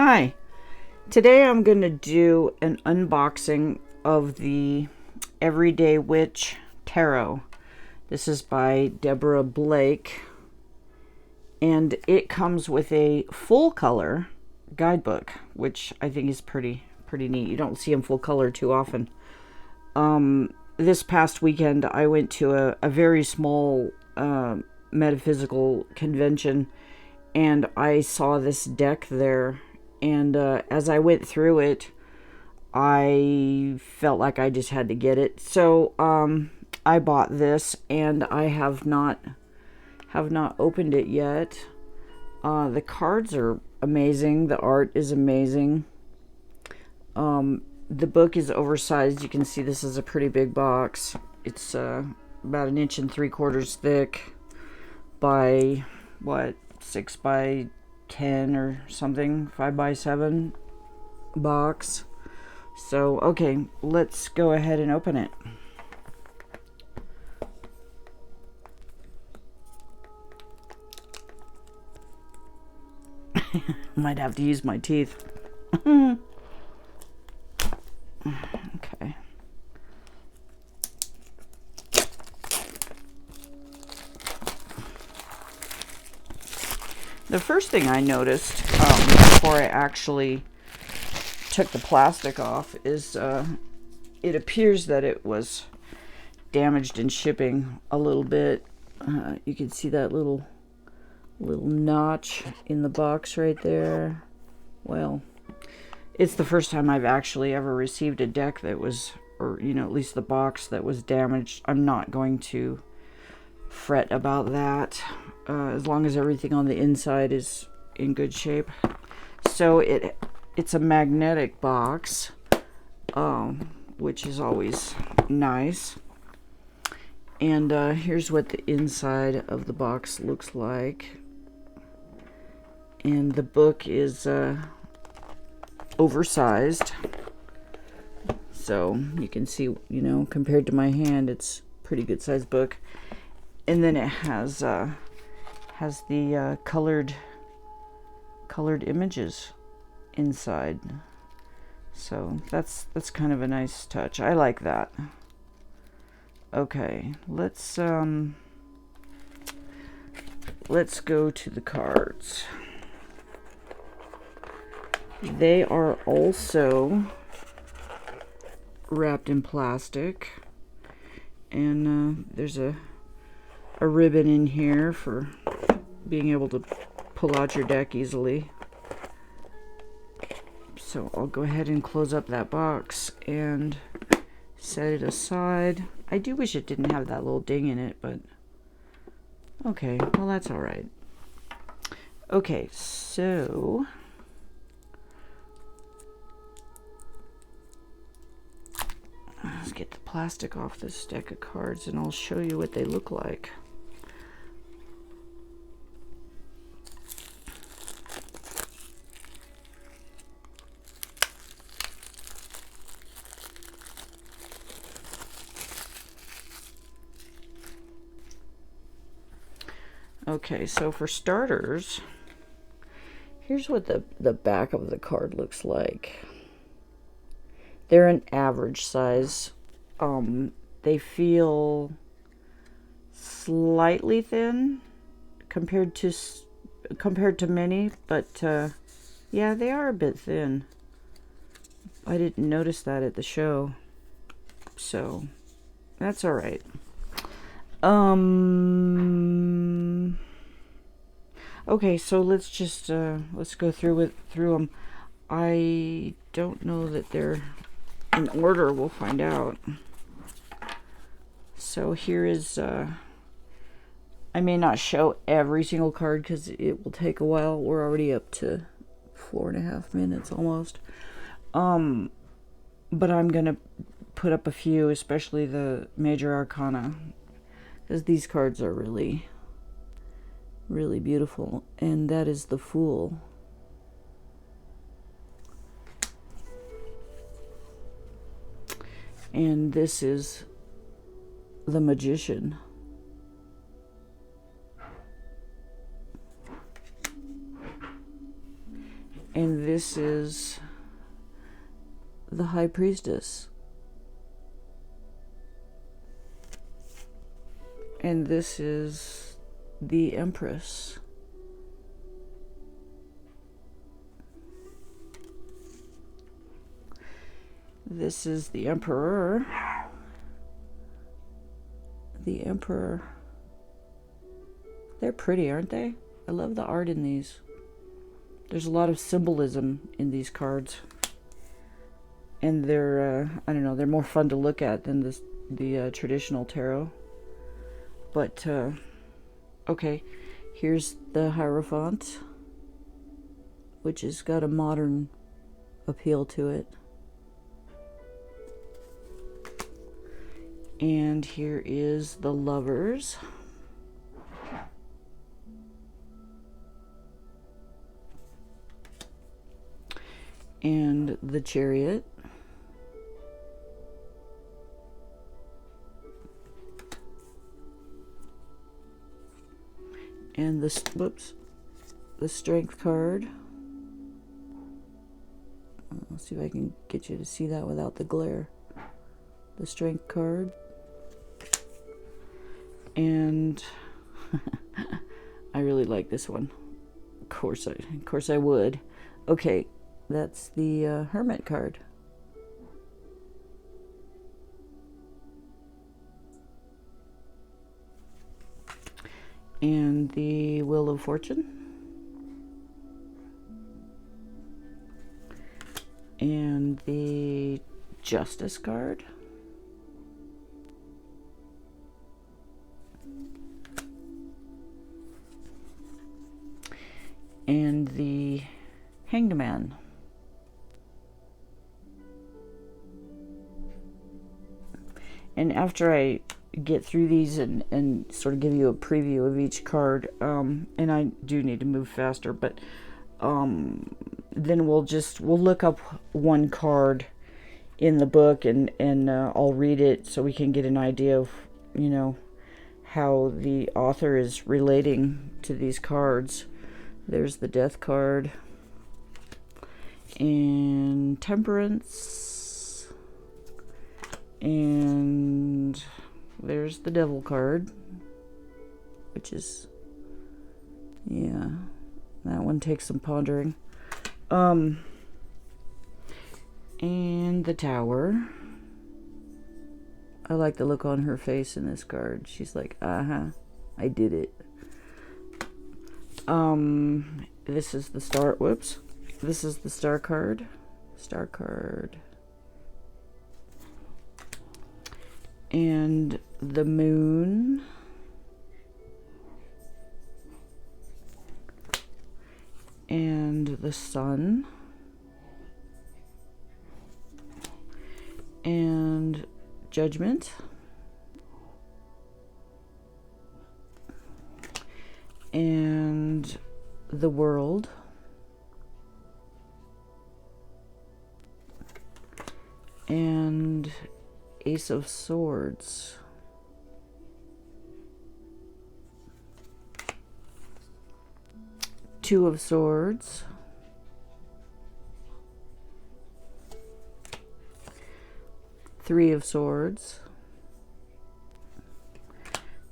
Hi, today I'm going to do an unboxing of the Everyday Witch Tarot. This is by Deborah Blake, and it comes with a full color guidebook, which I think is pretty neat. You don't see them full color too often. This past weekend I went to a very small metaphysical convention, and I saw this deck there. And as I went through it, I felt like I just had to get it. So I bought this, and I have not opened it yet. The cards are amazing. The art is amazing. The book is oversized. You can see this is a pretty big box. It's about 1 3/4 thick by what, 6 by 10 or something, 5 by 7 box. So okay, let's go ahead and open it. Might have to use my teeth. Okay. The first thing I noticed before I actually took the plastic off is it appears that it was damaged in shipping a little bit. You can see that little notch in the box right there. Well, it's the first time I've actually ever received a deck that was, or at least the box that was damaged. I'm not going to fret about that as long as everything on the inside is in good shape. So it's a magnetic box, which is always nice. And here's what the inside of the box looks like. And the book is oversized, so you can see, compared to my hand, it's a pretty good sized book. And then it has the colored images inside, so that's kind of a nice touch. I like that. Okay, let's go to the cards. They are also wrapped in plastic, and there's a ribbon in here for being able to pull out your deck easily. So I'll go ahead and close up that box and set it aside. I do wish it didn't have that little ding in it, but okay, well, that's all right. Okay, so let's get the plastic off this deck of cards, and I'll show you what they look like. Okay, so for starters, here's what the back of the card looks like. They're an average size. They feel slightly thin compared to many, but yeah, they are a bit thin. I didn't notice that at the show, so that's all right. Okay, so let's just let's go through them. I don't know that they're in order. We'll find out. So here is I may not show every single card because it will take a while. We're already up to 4.5 minutes almost. But I'm gonna put up a few, especially the major arcana, because these cards are really beautiful. And that is the Fool. And this is the Magician. And this is the High Priestess. And this is the Empress. This is the Emperor. The Emperor. They're pretty, aren't they? I love the art in these. There's a lot of symbolism in these cards. And they're, I don't know, they're more fun to look at than the traditional tarot. But, okay, here's the Hierophant, which has got a modern appeal to it. And here is the Lovers. And the Chariot. And the Strength card. Let's see if I can get you to see that without the glare. The Strength card. And I really like this one. Of course I would. Okay, that's the Hermit card. And the Wheel of Fortune. And the Justice card. And the Hanged Man. And after I get through these and sort of give you a preview of each card, and I do need to move faster, but then we'll look up one card in the book, and I'll read it so we can get an idea of, you know, how the author is relating to these cards. There's the Death card, and Temperance, and there's the Devil card, which is, yeah, that one takes some pondering. And the Tower. I like the look on her face in this card. She's like, I did it. This is the Star, whoops. This is the Star card. Star card. And the Moon. And the Sun. And Judgment. And the World. And Ace of Swords. Two of Swords. Three of Swords.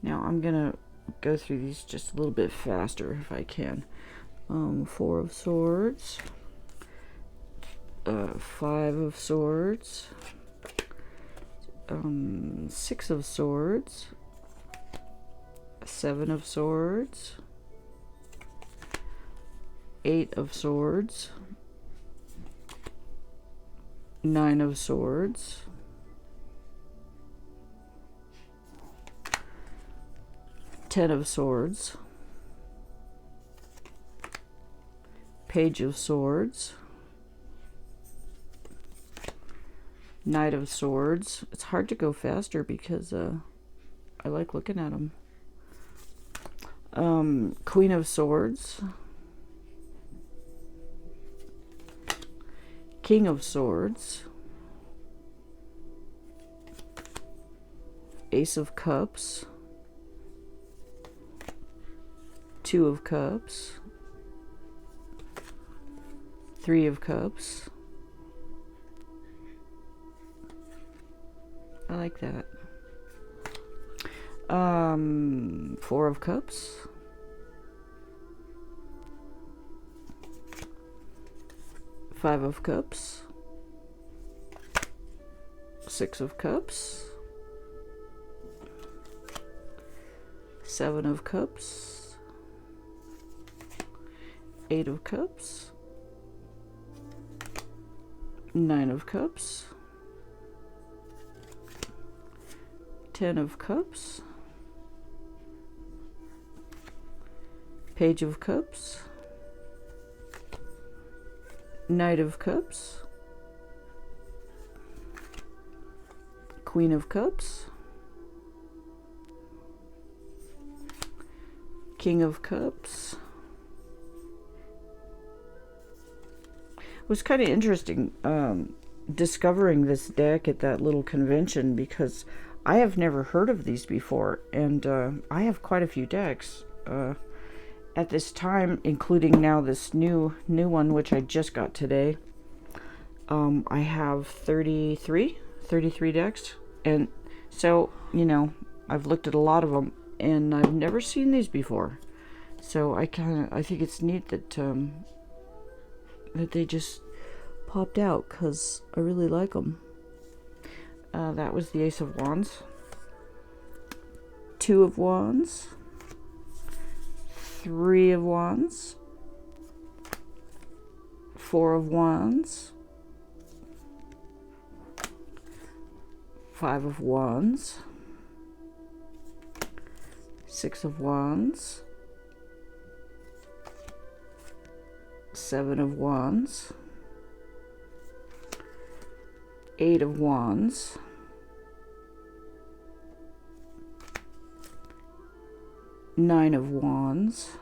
Now I'm gonna go through these just a little bit faster if I can. Four of Swords. Five of Swords. Six of Swords. Seven of Swords. Eight of Swords. Nine of Swords. Ten of Swords. Page of Swords. Knight of Swords. It's hard to go faster because I like looking at them. Queen of Swords. King of Swords. Ace of Cups. Two of Cups. Three of Cups. I like that. Four of Cups. Five of Cups. Six of Cups. Seven of Cups. Eight of Cups. Nine of Cups. 10 of Cups. Page of Cups. Knight of Cups. Queen of Cups. King of Cups. It was kind of interesting discovering this deck at that little convention, because I have never heard of these before, and I have quite a few decks at this time, including now this new one, which I just got today. I have 33 decks, and so, you know, I've looked at a lot of them, and I've never seen these before. So I think it's neat that that they just popped out, because I really like them. That was the Ace of Wands. Two of Wands. Three of Wands. Four of Wands. Five of Wands. Six of Wands. Seven of Wands. Eight of Wands. Nine of Wands.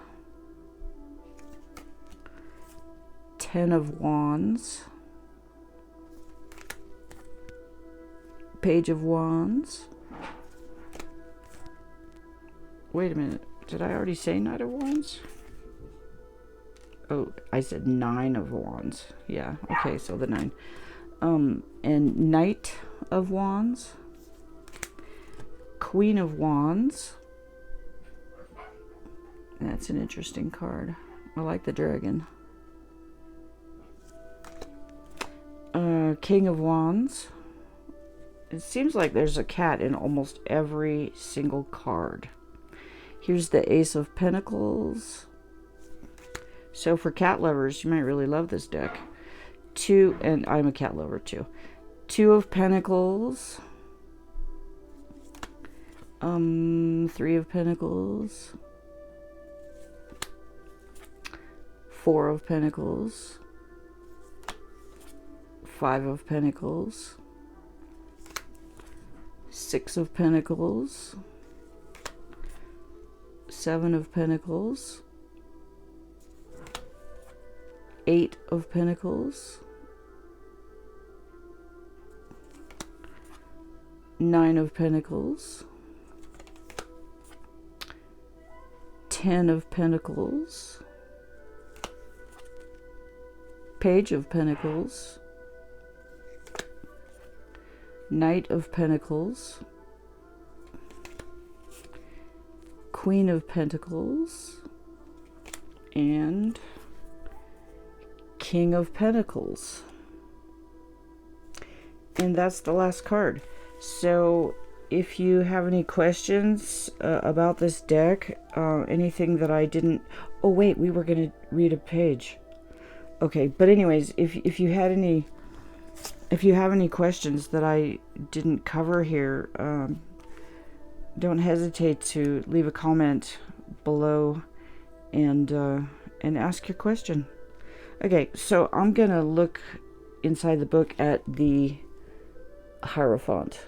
10 of Wands. Page of Wands. Wait a minute. Did I already say Knight of Wands? Oh, I said 9 of Wands. Yeah, okay, so the 9. And Knight of Wands. Queen of Wands. That's an interesting card. I like the dragon. King of Wands. It seems like there's a cat in almost every single card. Here's the Ace of Pentacles. So for cat lovers, you might really love this deck. Two, and I'm a cat lover too. Two of Pentacles. Three of Pentacles. Four of Pentacles. Five of Pentacles. Six of Pentacles. Seven of Pentacles. Eight of Pentacles. Nine of Pentacles. 10 of Pentacles. Page of Pentacles. Knight of Pentacles. Queen of Pentacles. And King of Pentacles. And that's the last card. So if you have any questions about this deck, anything that I didn't... Oh wait, we were going to read a page. Okay, but anyways, if you had any... If you have any questions that I didn't cover here, don't hesitate to leave a comment below and ask your question. Okay, so I'm gonna look inside the book at the Hierophant.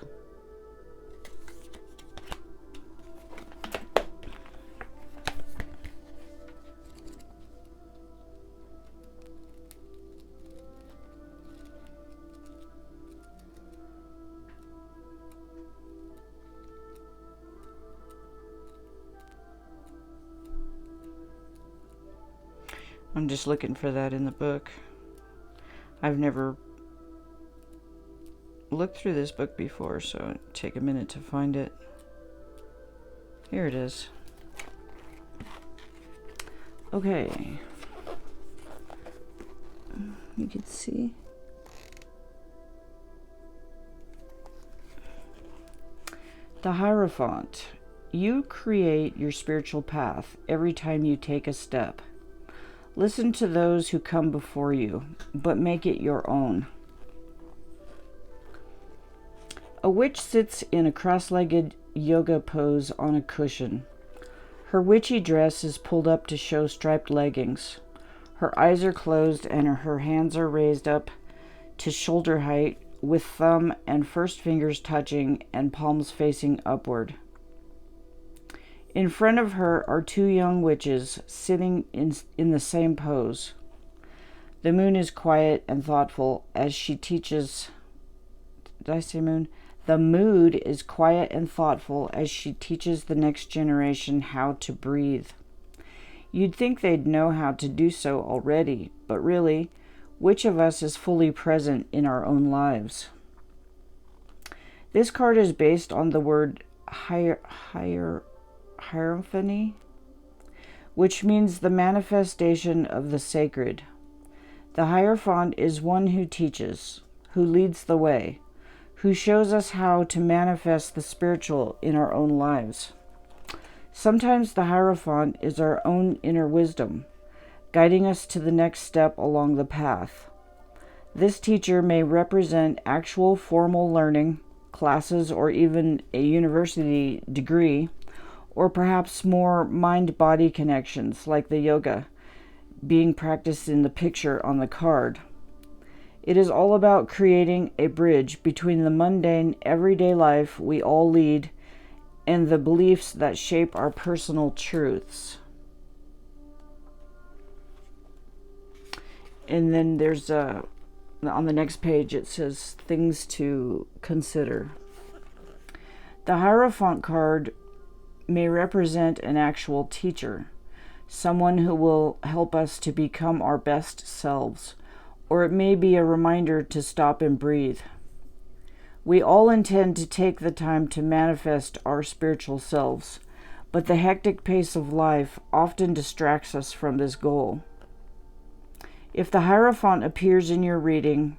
I'm just looking for that in the book. I've never looked through this book before, so it'll take a minute to find it. Here it is. Okay. You can see. The Hierophant. You create your spiritual path every time you take a step. Listen to those who come before you, but make it your own. A witch sits in a cross-legged yoga pose on a cushion. Her witchy dress is pulled up to show striped leggings. Her eyes are closed and her hands are raised up to shoulder height, with thumb and first fingers touching and palms facing upward. In front of her are two young witches sitting in the same pose. The moon is quiet and thoughtful as she teaches... Did I say moon? The mood is quiet and thoughtful as she teaches the next generation how to breathe. You'd think they'd know how to do so already, but really, which of us is fully present in our own lives? This card is based on the word hierophany, which means the manifestation of the sacred. The Hierophant is one who teaches, who leads the way, who shows us how to manifest the spiritual in our own lives. Sometimes the Hierophant is our own inner wisdom, guiding us to the next step along the path. This teacher may represent actual formal learning, classes, or even a university degree, or perhaps more mind-body connections like the yoga being practiced in the picture on the card. It is all about creating a bridge between the mundane, everyday life we all lead and the beliefs that shape our personal truths. And then there's on the next page it says things to consider. The Hierophant card may represent an actual teacher, someone who will help us to become our best selves, or it may be a reminder to stop and breathe. We all intend to take the time to manifest our spiritual selves, but the hectic pace of life often distracts us from this goal. If the Hierophant appears in your reading,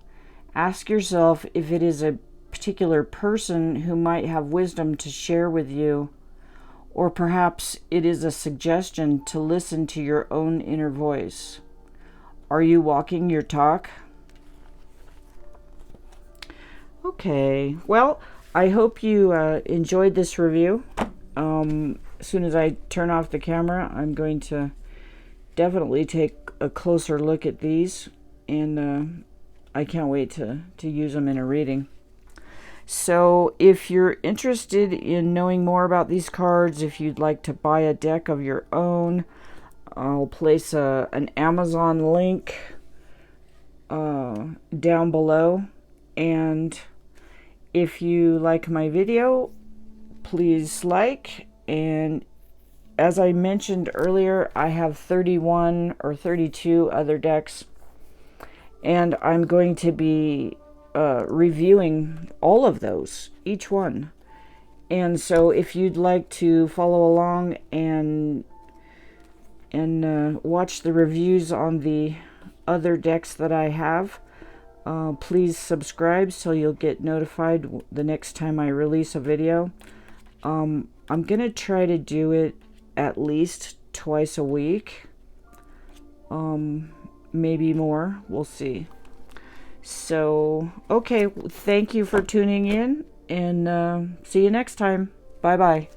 ask yourself if it is a particular person who might have wisdom to share with you, or perhaps it is a suggestion to listen to your own inner voice. Are you walking your talk? Okay, well, I hope you enjoyed this review. As soon as I turn off the camera, I'm going to definitely take a closer look at these, and I can't wait to use them in a reading. So if you're interested in knowing more about these cards, if you'd like to buy a deck of your own, I'll place an Amazon link down below. And if you like my video, please like. And as I mentioned earlier, I have 31 or 32 other decks, and I'm going to be reviewing all of those, each one. And so if you'd like to follow along and watch the reviews on the other decks that I have, please subscribe so you'll get notified the next time I release a video. I'm gonna try to do it at least twice a week, maybe more, we'll see. So okay, thank you for tuning in, and see you next time. Bye bye.